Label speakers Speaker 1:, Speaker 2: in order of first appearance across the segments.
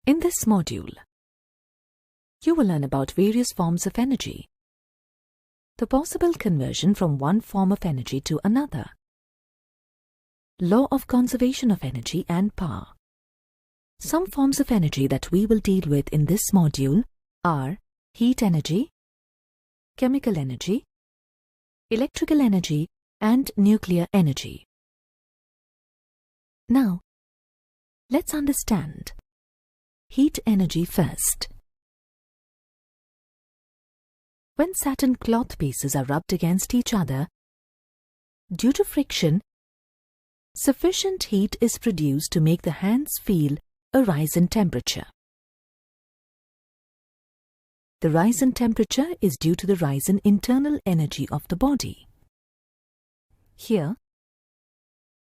Speaker 1: In this module, you will learn about various forms of energy, the possible conversion from one form of energy to another, law of conservation of energy and power. Some forms of energy that we will deal with in this module are heat energy, chemical energy, electrical energy, and nuclear energy. Now, let's understand heat energy first. When satin cloth pieces are rubbed against each other, due to friction, sufficient heat is produced to make the hands feel a rise in temperature. The rise in temperature is due to the rise in internal energy of the body. Here,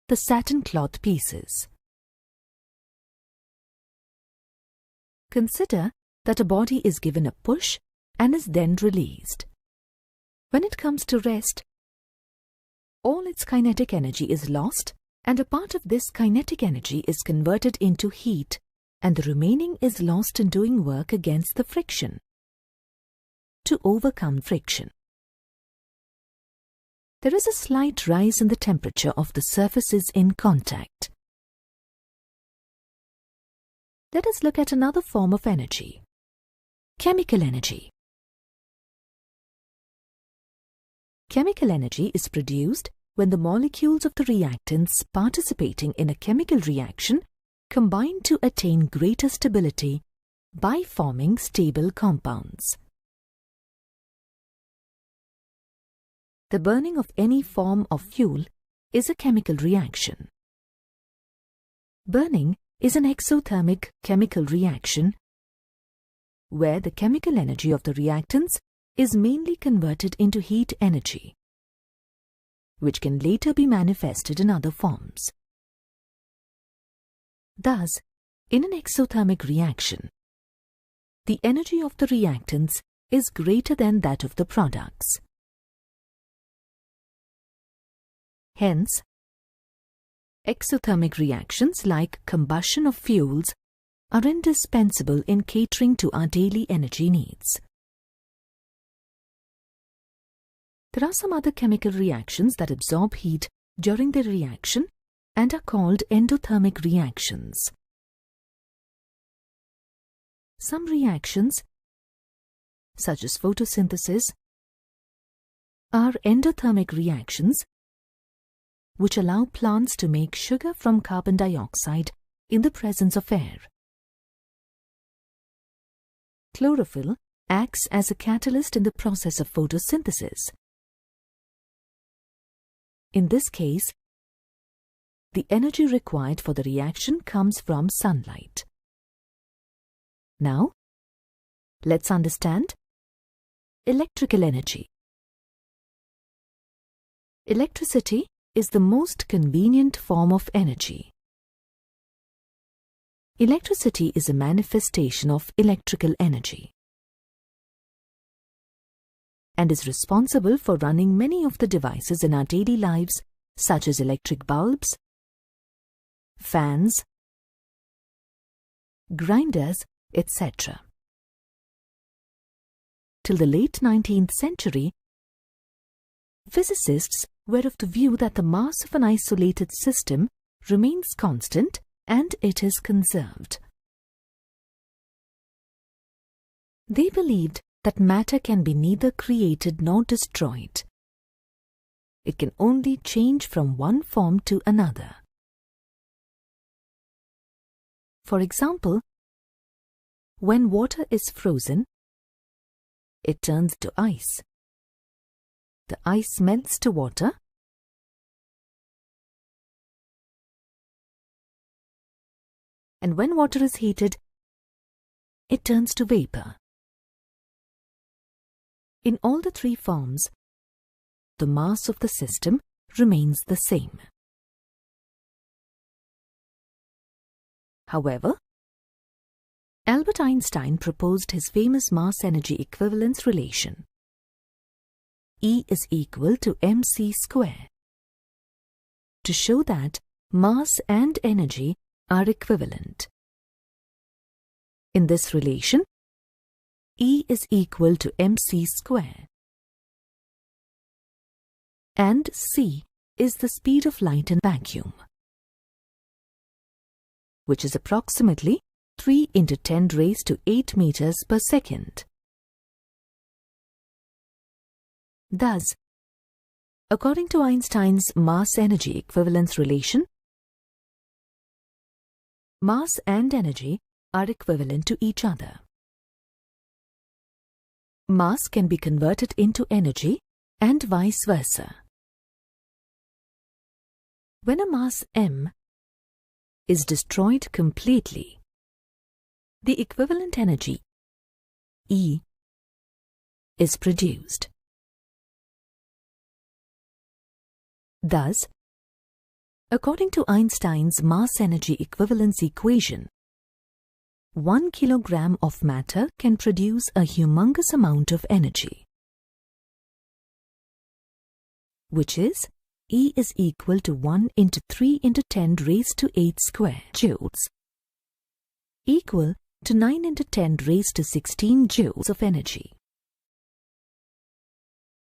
Speaker 1: the satin cloth pieces. Consider that a body is given a push and is then released. When it comes to rest, all its kinetic energy is lost, and a part of this kinetic energy is converted into heat, and the remaining is lost in doing work against the friction. To overcome friction, there is a slight rise in the temperature of the surfaces in contact. Let us look at another form of energy, chemical energy. Chemical energy is produced when the molecules of the reactants participating in a chemical reaction combine to attain greater stability by forming stable compounds. The burning of any form of fuel is a chemical reaction. Burning is an exothermic chemical reaction where the chemical energy of the reactants is mainly converted into heat energy, which can later be manifested in other forms. Thus, in an exothermic reaction, the energy of the reactants is greater than that of the products. Hence, exothermic reactions like combustion of fuels are indispensable in catering to our daily energy needs. There are some other chemical reactions that absorb heat during their reaction and are called endothermic reactions. Some reactions, such as photosynthesis, are endothermic reactions which allow plants to make sugar from carbon dioxide in the presence of air. Chlorophyll acts as a catalyst in the process of photosynthesis. In this case, the energy required for the reaction comes from sunlight. Now, let's understand electrical energy. Electricity is the most convenient form of energy. Electricity is a manifestation of electrical energy and is responsible for running many of the devices in our daily lives, such as electric bulbs, fans, grinders, etc. Till the late 19th century, physicists were of the view that the mass of an isolated system remains constant and it is conserved. They believed that matter can be neither created nor destroyed. It can only change from one form to another. For example, when water is frozen, it turns to ice. The ice melts to water, and when water is heated, it turns to vapor. In all the three forms, the mass of the system remains the same. However, Albert Einstein proposed his famous mass-energy equivalence relation. E is equal to mc square, to show that mass and energy are equivalent. In this relation, E is equal to mc square, and c is the speed of light in vacuum, which is approximately 3 × 10⁸ meters per second. Thus, according to Einstein's mass-energy equivalence relation, mass and energy are equivalent to each other. Mass can be converted into energy and vice versa. When a mass m is destroyed completely, the equivalent energy E is produced. Thus, according to Einstein's mass-energy equivalence equation, 1 kilogram of matter can produce a humongous amount of energy, which is E is equal to 1 × 3 × 10⁸ square joules, equal to 9 × 10⁻16 joules of energy.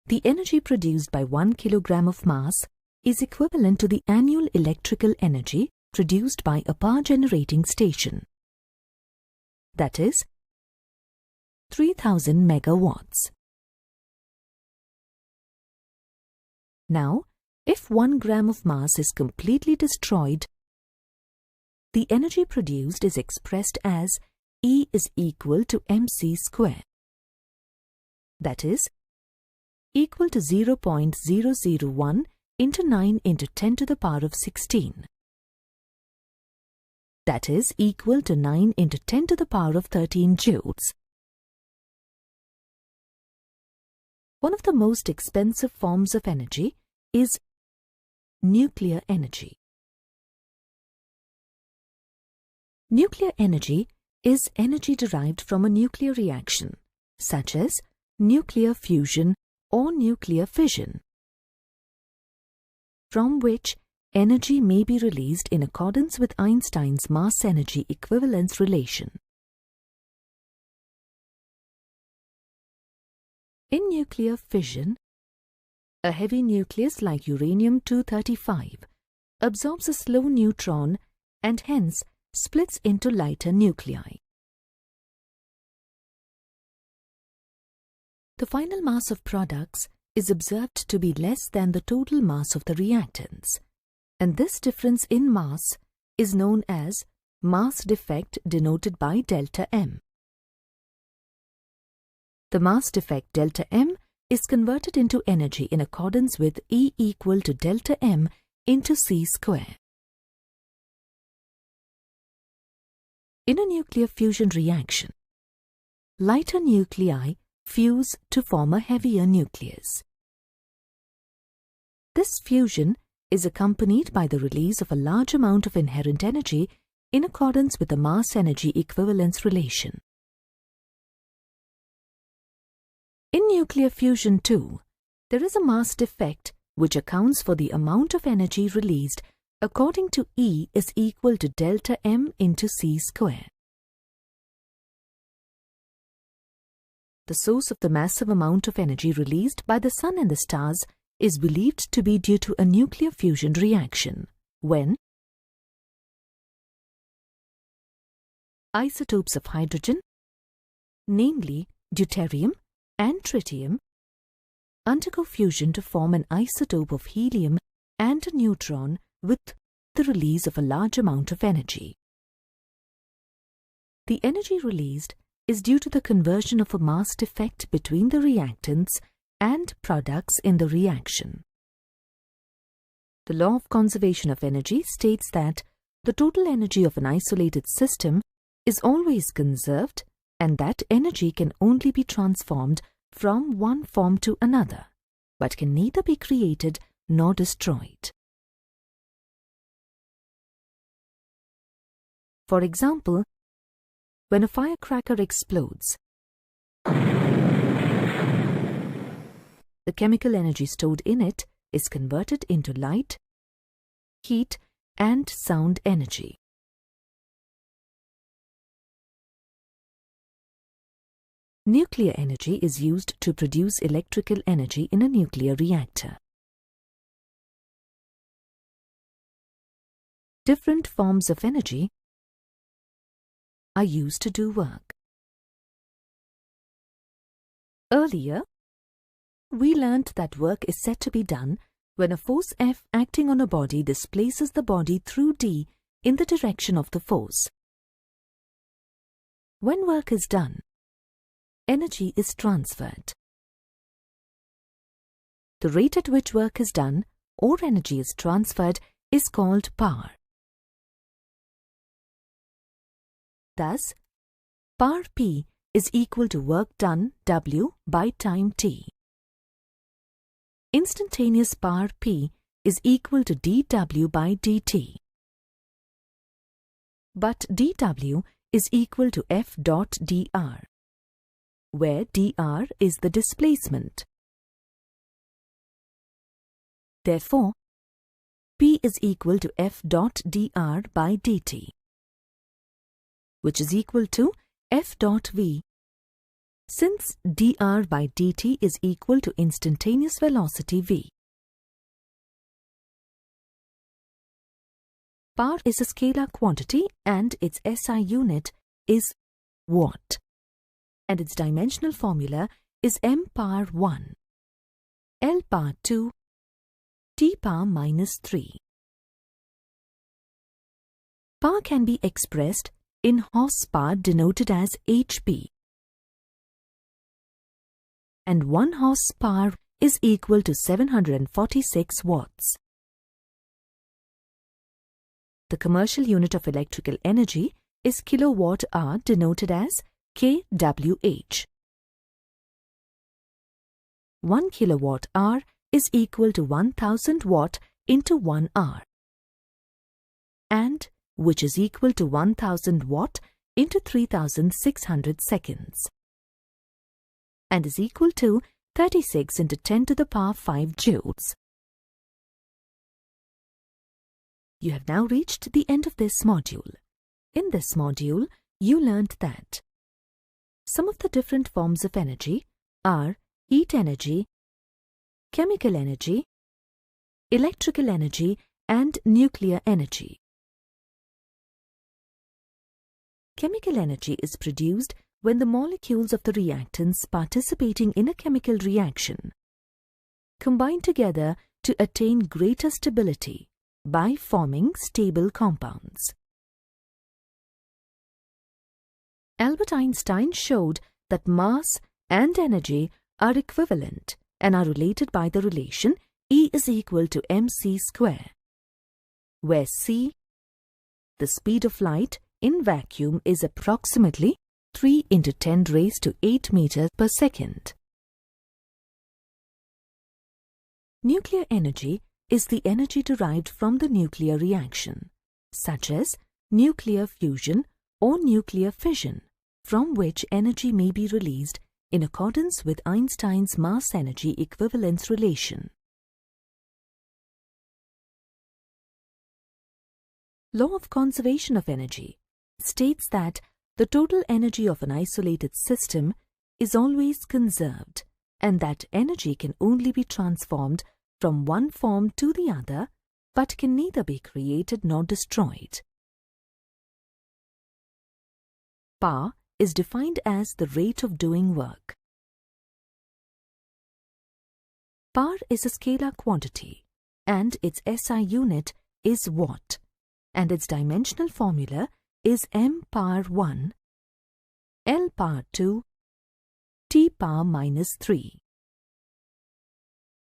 Speaker 1: The energy produced by 1 kilogram of mass is equivalent to the annual electrical energy produced by a power generating station, that is 3000 megawatts. Now, if 1 gram of mass is completely destroyed, the energy produced is expressed as E is equal to mc square, that is equal to 0.001 × 9 × 10⁻16, that is equal to 9 × 10⁻13 joules. One of the most expensive forms of energy is nuclear energy. Nuclear energy is energy derived from a nuclear reaction, such as nuclear fusion or nuclear fission, from which energy may be released in accordance with Einstein's mass-energy equivalence relation. In nuclear fission, a heavy nucleus like uranium-235 absorbs a slow neutron and hence splits into lighter nuclei. The final mass of products is observed to be less than the total mass of the reactants, and this difference in mass is known as mass defect, denoted by delta M. The mass defect delta M is converted into energy in accordance with E equal to delta M into c square. In a nuclear fusion reaction, lighter nuclei fuse to form a heavier nucleus. This fusion is accompanied by the release of a large amount of inherent energy in accordance with the mass-energy equivalence relation. In nuclear fusion too, there is a mass defect which accounts for the amount of energy released according to E is equal to delta M into c square. The source of the massive amount of energy released by the Sun and the stars is believed to be due to a nuclear fusion reaction, when isotopes of hydrogen, namely deuterium and tritium, undergo fusion to form an isotope of helium and a neutron with the release of a large amount of energy. The energy released is due to the conversion of a mass defect between the reactants and products in the reaction. The law of conservation of energy states that the total energy of an isolated system is always conserved and that energy can only be transformed from one form to another, but can neither be created nor destroyed. For example, when a firecracker explodes, the chemical energy stored in it is converted into light, heat, and sound energy. Nuclear energy is used to produce electrical energy in a nuclear reactor. Different forms of energy are used to do work. Earlier, we learnt that work is said to be done when a force F acting on a body displaces the body through D in the direction of the force. When work is done, energy is transferred. The rate at which work is done or energy is transferred is called power. Thus, power P is equal to work done W by time T. Instantaneous power P is equal to dW by dt. But dW is equal to F dot dr, where dr is the displacement. Therefore, P is equal to F dot dr by dt, which is equal to F dot V. Since dr by dt is equal to instantaneous velocity v. Power is a scalar quantity and its SI unit is watt, and its dimensional formula is m power 1, L power 2, T power minus 3. Power can be expressed in horsepower denoted as HP, and 1 horsepower is equal to 746 watts. The commercial unit of electrical energy is kilowatt-hour denoted as kWh. 1 kilowatt-hour is equal to 1000 watt into 1 hour, and which is equal to 1000 watt into 3600 seconds, and is equal to 36 into 10 to the power 5 joules. You have now reached the end of this module. In this module, you learned that some of the different forms of energy are heat energy, chemical energy, electrical energy, and nuclear energy. Chemical energy is produced when the molecules of the reactants participating in a chemical reaction combine together to attain greater stability by forming stable compounds. Albert Einstein showed that mass and energy are equivalent and are related by the relation E is equal to mc square, where c, the speed of light in vacuum, is approximately 3 into 10 raised to 8 meters per second. Nuclear energy is the energy derived from the nuclear reaction, such as nuclear fusion or nuclear fission, from which energy may be released in accordance with Einstein's mass-energy equivalence relation. Law of conservation of energy states that the total energy of an isolated system is always conserved, and that energy can only be transformed from one form to the other, but can neither be created nor destroyed. Power is defined as the rate of doing work. Power is a scalar quantity, and its SI unit is watt, and its dimensional formula is m power 1, L power 2, T power minus 3.